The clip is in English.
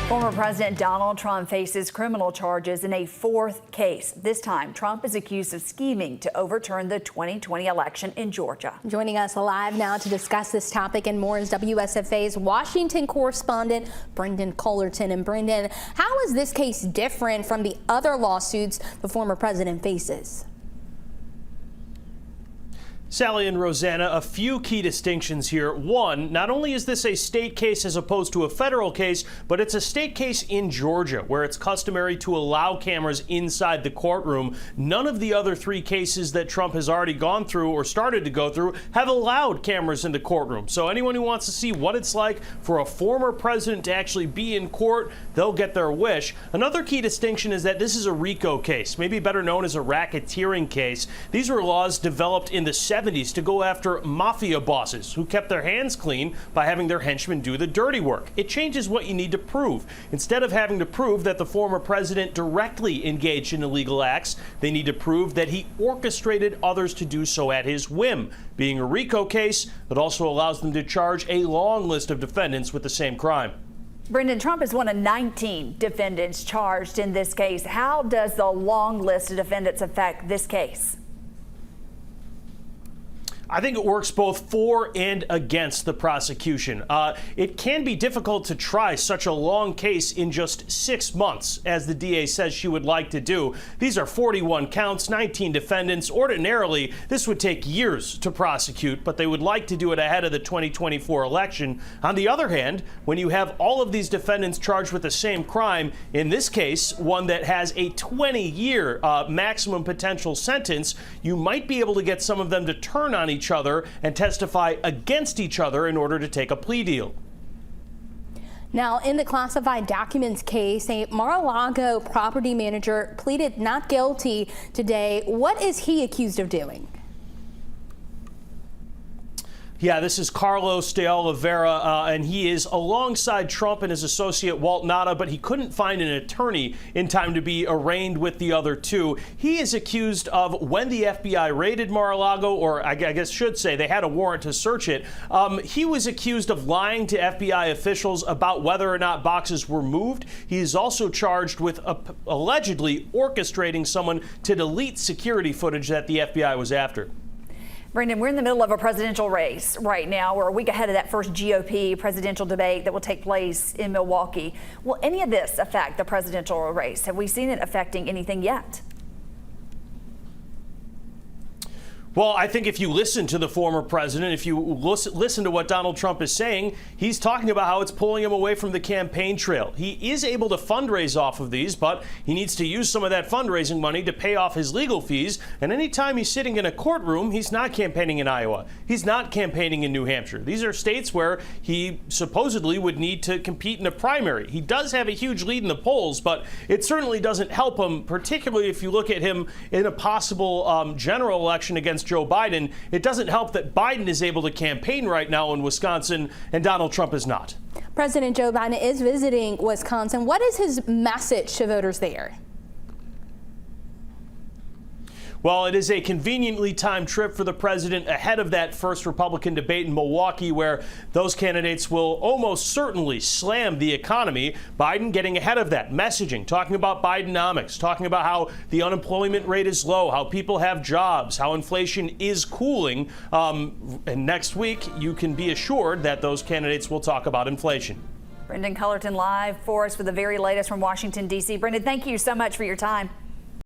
Former President Donald Trump faces criminal charges in a fourth case. This time, Trump is accused of scheming to overturn the 2020 election in Georgia. Joining us live now to discuss this topic and more is WSFA's Washington correspondent Brendan Cullerton. And Brendan, how is this case different from the other lawsuits the former president faces? Sally and Rosanna, a few key distinctions here. One, not only is this a state case as opposed to a federal case, but it's a state case in Georgia where it's customary to allow cameras inside the courtroom. None of the other three cases that Trump has already gone through or started to go through have allowed cameras in the courtroom. So anyone who wants to see what it's like for a former president to actually be in court, they'll get their wish. Another key distinction is that this is a RICO case, maybe better known as a racketeering case. These were laws developed in the 70s to go after mafia bosses who kept their hands clean by having their henchmen do the dirty work. It changes what you need to prove. Instead of having to prove that the former president directly engaged in illegal acts, they need to prove that he orchestrated others to do so at his whim. Being a RICO case, it also allows them to charge a long list of defendants with the same crime. Brendan, Trump is one of 19 defendants charged in this case. How does the long list of defendants affect this case? I think it works both for and against the prosecution. It can be difficult to try such a long case in just 6 months, as the DA says she would like to do. These are 41 counts, 19 defendants. Ordinarily, this would take years to prosecute, but they would like to do it ahead of the 2024 election. On the other hand, when you have all of these defendants charged with the same crime, in this case, one that has a 20-year maximum potential sentence, you might be able to get some of them to turn on each other and testify against each other in order to take a plea deal. Now, in the classified documents case, a Mar-a-Lago property manager pleaded not guilty today. What is he accused of doing? Yeah, this is Carlos de Oliveira, and he is alongside Trump and his associate Walt Nada, but he couldn't find an attorney in time to be arraigned with the other two. He is accused of, when the FBI raided Mar-a-Lago, or I guess should say they had a warrant to search it, he was accused of lying to FBI officials about whether or not boxes were moved. He is also charged with allegedly orchestrating someone to delete security footage that the FBI was after. Brendan, we're in the middle of a presidential race right now. We're a week ahead of that first GOP presidential debate that will take place in Milwaukee. Will any of this affect the presidential race? Have we seen it affecting anything yet? Well, I think if you listen to the former president, if you listen to what Donald Trump is saying, he's talking about how it's pulling him away from the campaign trail. He is able to fundraise off of these, but he needs to use some of that fundraising money to pay off his legal fees. And anytime he's sitting in a courtroom, he's not campaigning in Iowa. He's not campaigning in New Hampshire. These are states where he supposedly would need to compete in a primary. He does have a huge lead in the polls, but it certainly doesn't help him, particularly if you look at him in a possible general election against Joe Biden. It doesn't help that Biden is able to campaign right now in Wisconsin and Donald Trump is not. President Joe Biden is visiting Wisconsin. What is his message to voters there? Well, it is a conveniently timed trip for the president ahead of that first Republican debate in Milwaukee, where those candidates will almost certainly slam the economy. Biden getting ahead of that, messaging, talking about Bidenomics, talking about how the unemployment rate is low, how people have jobs, how inflation is cooling. And next week, you can be assured that those candidates will talk about inflation. Brendan Cullerton live for us for the very latest from Washington, D.C. Brendan, thank you so much for your time.